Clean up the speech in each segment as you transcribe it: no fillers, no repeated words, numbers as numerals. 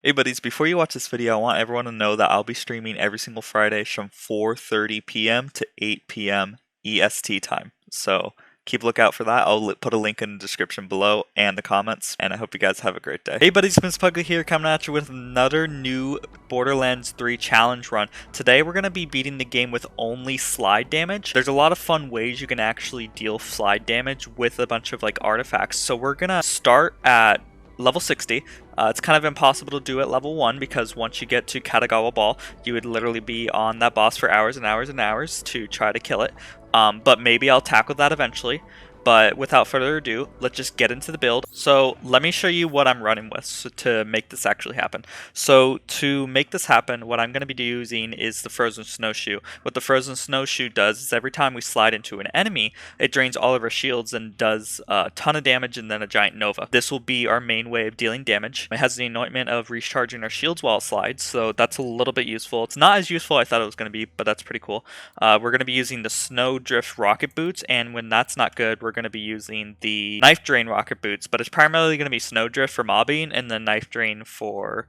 Hey buddies, before you watch this video, I want everyone to know that I'll be streaming every single Friday from 4:30 p.m. to 8 p.m. EST time. So keep a lookout for that. I'll put a link in the description below and the comments, and I hope you guys have a great day. Hey buddies, Miss Pugly here, coming at you with another new Borderlands 3 challenge run. Today we're going to be beating the game with only slide damage. There's a lot of fun ways you can actually deal slide damage with a bunch of artifacts. So we're going to start at level 60. It's kind of impossible to do at level 1 because once you get to Katagawa Ball, you would literally be on that boss for hours and hours and hours to try to kill it. But maybe I'll tackle that eventually. But without further ado, let's just get into the build. So let me show you what I'm running with to make this actually happen. So to make this happen, what I'm going to be using is the Frozen Snowshoe. What the Frozen Snowshoe does is every time we slide into an enemy, it drains all of our shields and does a ton of damage and then a giant nova. This will be our main way of dealing damage. It has the anointment of recharging our shields while it slides, so that's a little bit useful. It's not as useful as I thought it was going to be, but that's pretty cool. We're going to be using the Snowdrift rocket boots, and when that's not good, we're going to be using the Knife Drain rocket boots, but it's primarily going to be Snowdrift for mobbing and the Knife Drain for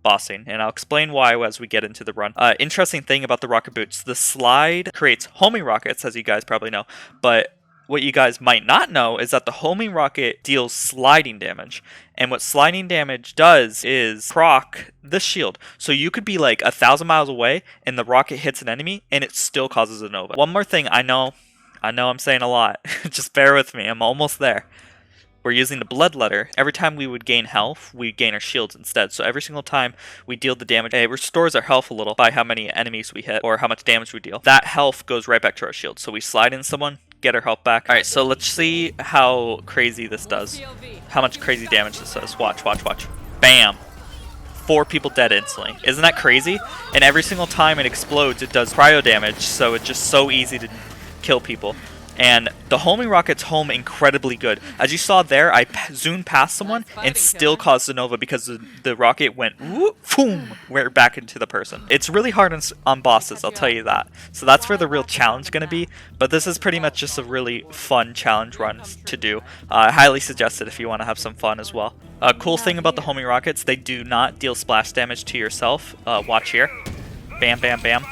bossing, and I'll explain why as we get into the run. Interesting thing about the rocket boots, the slide creates homing rockets, as you guys probably know, but what you guys might not know is that the homing rocket deals sliding damage, and what sliding damage does is proc the shield. So you could be like 1,000 miles away and the rocket hits an enemy and it still causes a nova. One more thing, I know I'm saying a lot. Just bear with me. I'm almost there. We're using the Bloodletter. Every time we would gain health, we gain our shields instead. So every single time we deal the damage, it restores our health a little by how many enemies we hit or how much damage we deal. That health goes right back to our shield. So we slide in someone, get our health back. Alright, so let's see how crazy this does. How much crazy damage this does. Watch, watch, watch. Bam! 4 people dead instantly. Isn't that crazy? And every single time it explodes, it does cryo damage, so it's just so easy to kill people. And the homing rockets home incredibly good. As you saw there, I zoomed past someone and still caused a nova because the rocket went whoop, boom, right back into the person. It's really hard on bosses, I'll tell you that. So that's where the real challenge is going to be. But this is pretty much just a really fun challenge run to do. I highly suggest it if you want to have some fun as well. A cool thing about the homing rockets, they do not deal splash damage to yourself. Watch here. Bam, bam, bam.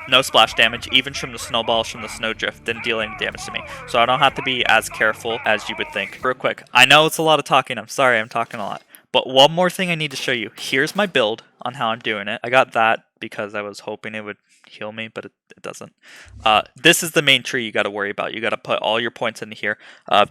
No splash damage, even from the snowballs from the snowdrift didn't deal any damage to me. So I don't have to be as careful as you would think. Real quick, I know it's a lot of talking, I'm sorry I'm talking a lot. But one more thing I need to show you. Here's my build on how I'm doing it. I got that because I was hoping it would heal me, but it doesn't. This is the main tree you got to worry about. You got to put all your points into here.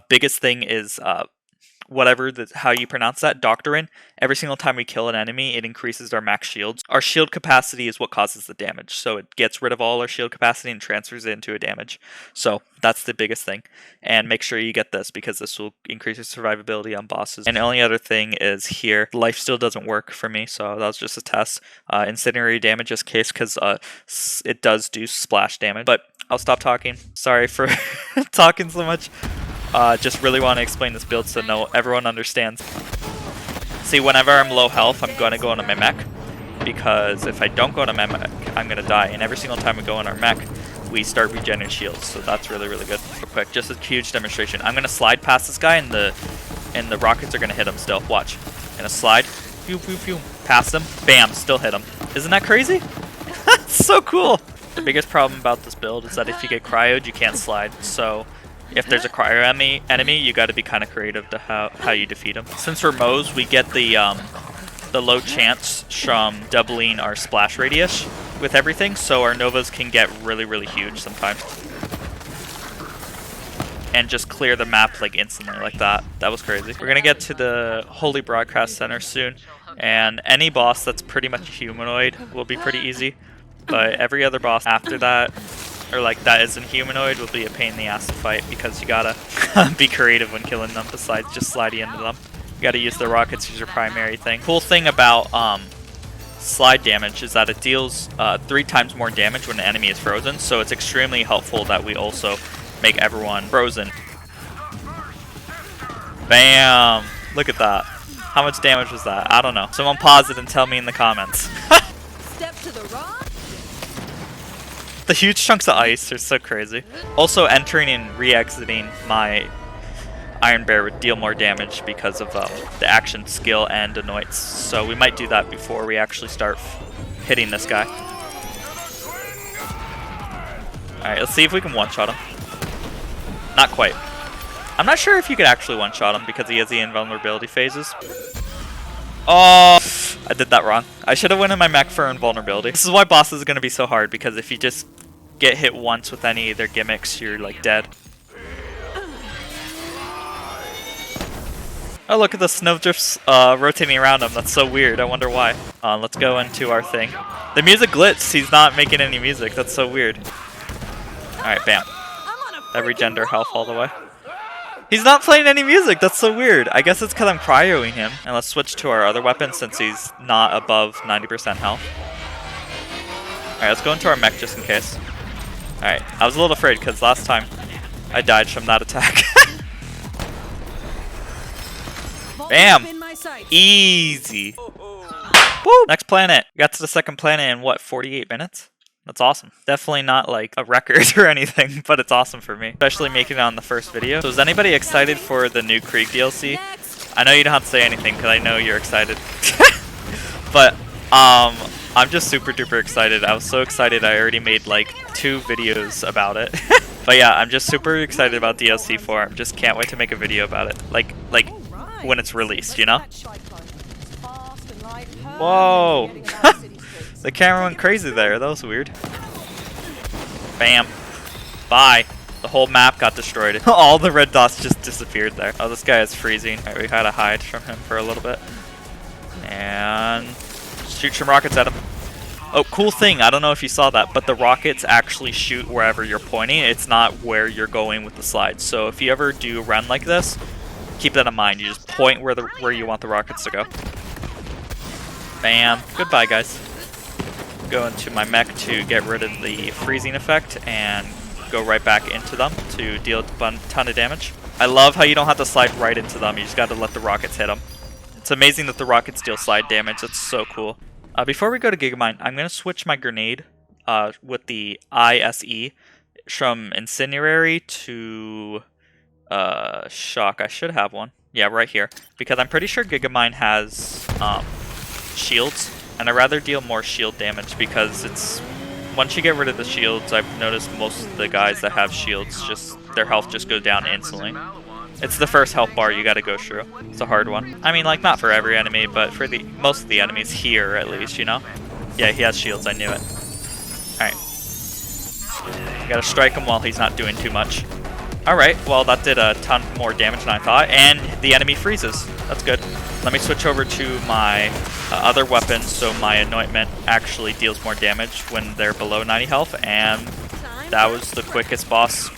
Biggest thing is how you pronounce that, Doctrine. Every single time we kill an enemy, it increases our max shields. Our shield capacity is what causes the damage, so it gets rid of all our shield capacity and transfers it into a damage. So that's the biggest thing. And make sure you get this because this will increase your survivability on bosses. And the only other thing is here, life still doesn't work for me, so that was just a test. Incendiary damage just case because it does do splash damage. But I'll stop talking. Sorry for talking so much. Just really want to explain this build so everyone understands. See, whenever I'm low health, I'm going to go into my mech, because if I don't go into my mech, I'm going to die. And every single time we go in our mech, we start regenerating shields, so that's really, really good. Real quick, just a huge demonstration. I'm going to slide past this guy, and the rockets are going to hit him still. Watch. Gonna slide. Pew, pew, pew. Past him. Bam. Still hit him. Isn't that crazy? That's so cool. The biggest problem about this build is that if you get cryoed, you can't slide. So if there's a cryo enemy, you got to be kind of creative to how you defeat them. Since we're Moze, we get the low chance from doubling our splash radius with everything, so our novas can get really, really huge sometimes. And just clear the map instantly like that. That was crazy. We're gonna get to the Holy Broadcast Center soon, and any boss that's pretty much humanoid will be pretty easy. But every other boss after that, or that isn't humanoid, will be a pain in the ass to fight because you gotta be creative when killing them besides just sliding into them. You gotta use the rockets as your primary thing. Cool thing about slide damage is that it deals 3 times more damage when an enemy is frozen, so it's extremely helpful that we also make everyone frozen. Bam! Look at that. How much damage was that? I don't know. Someone pause it and tell me in the comments. Step to the rock. The huge chunks of ice are so crazy. Also, entering and re-exiting my Iron Bear would deal more damage because of the action skill and annoys. So we might do that before we actually start hitting this guy. Alright, let's see if we can one-shot him. Not quite. I'm not sure if you could actually one-shot him because he has the invulnerability phases. Oh, I did that wrong. I should have went in my mech for invulnerability. This is why bosses are going to be so hard, because if you just get hit once with any of their gimmicks, you're like dead. Oh, look at the snowdrifts rotating around him. That's so weird. I wonder why. Let's go into our thing. The music glitched. He's not making any music. That's so weird. Alright, bam. That regender health all the way. He's not playing any music. That's so weird. I guess it's because I'm cryoing him. And let's switch to our other weapon since he's not above 90% health. Alright, let's go into our mech just in case. Alright, I was a little afraid because last time I died from that attack. Bam! Easy. Woo! Next planet. We got to the second planet in what, 48 minutes? That's awesome. Definitely not like a record or anything, but it's awesome for me. Especially making it on the first video. So is anybody excited for the new Krieg DLC? I know you don't have to say anything because I know you're excited. But I'm just super duper excited. I was so excited I already made like 2 videos about it. But yeah, I'm just super excited about DLC 4. I just can't wait to make a video about it. Like when it's released, you know? Whoa! The camera went crazy there. That was weird. Bam. Bye. The whole map got destroyed. All the red dots just disappeared there. Oh, this guy is freezing. Alright, we had to hide from him for a little bit. And shoot some rockets at him. Oh, cool thing. I don't know if you saw that, but the rockets actually shoot wherever you're pointing. It's not where you're going with the slide. So if you ever do run like this, keep that in mind. You just point where you want the rockets to go. Bam. Goodbye, guys. Go into my mech to get rid of the freezing effect and go right back into them to deal a ton of damage. I love how you don't have to slide right into them. You just got to let the rockets hit them. It's amazing that the rockets deal slide damage. That's so cool. Before we go to Gigamine, I'm going to switch my grenade with the ISE from Incendiary to Shock. I should have one. Yeah, right here. Because I'm pretty sure Gigamine has shields. And I'd rather deal more shield damage because it's... Once you get rid of the shields, I've noticed most of the guys that have shields, their health just goes down instantly. It's the first health bar you gotta go through. It's a hard one. I mean, like, not for every enemy, but for most of the enemies here, at least, you know? Yeah, he has shields, I knew it. Alright. Gotta strike him while he's not doing too much. Alright, well, that did a ton more damage than I thought, and the enemy freezes. That's good. Let me switch over to my other weapon so my anointment actually deals more damage when they're below 90 health, and that was the quickest boss.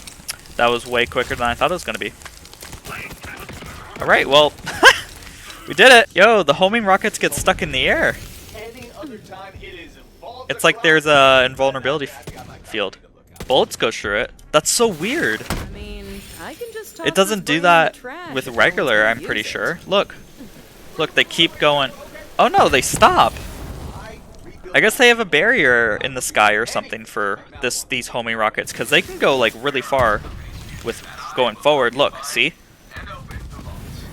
That was way quicker than I thought it was going to be. Alright, well, we did it! Yo, the homing rockets get stuck in the air. It's like there's a invulnerability field. Bullets go through it. That's so weird. It doesn't do that with regular, I'm pretty sure. Look. Look, they keep going. Oh no, they stop. I guess they have a barrier in the sky or something for these homing rockets, because they can go like really far with going forward. Look, see?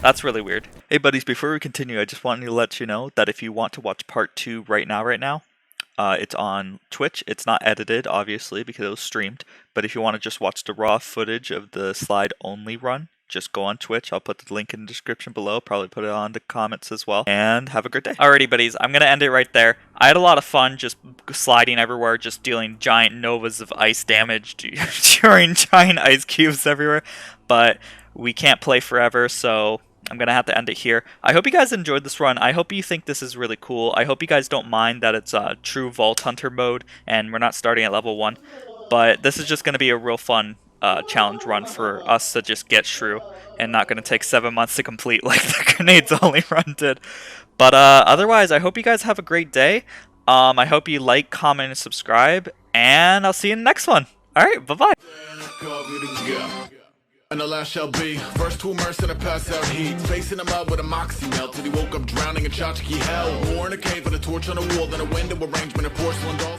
That's really weird. Hey buddies, before we continue, I just wanted to let you know that if you want to watch part 2 right now, it's on Twitch. It's not edited, obviously, because it was streamed. But if you want to just watch the raw footage of the slide only run, just go on Twitch. I'll put the link in the description below. Probably put it on the comments as well. And have a great day. Alrighty, buddies. I'm going to end it right there. I had a lot of fun just sliding everywhere, just dealing giant novas of ice damage, during giant ice cubes everywhere. But we can't play forever, so I'm going to have to end it here. I hope you guys enjoyed this run. I hope you think this is really cool. I hope you guys don't mind that it's a true Vault Hunter mode and we're not starting at level 1. But this is just going to be a real fun challenge run for us to just get through and not going to take 7 months to complete like the Grenades Only run did. But otherwise, I hope you guys have a great day. I hope you like, comment, and subscribe. And I'll see you in the next one. Alright, bye-bye. And the last shall be first to immerse in a pass out heat, facing him up with a moxie melt till he woke up drowning in tchotchke hell. More in a cave with a torch on a wall than a window arrangement of porcelain dolls.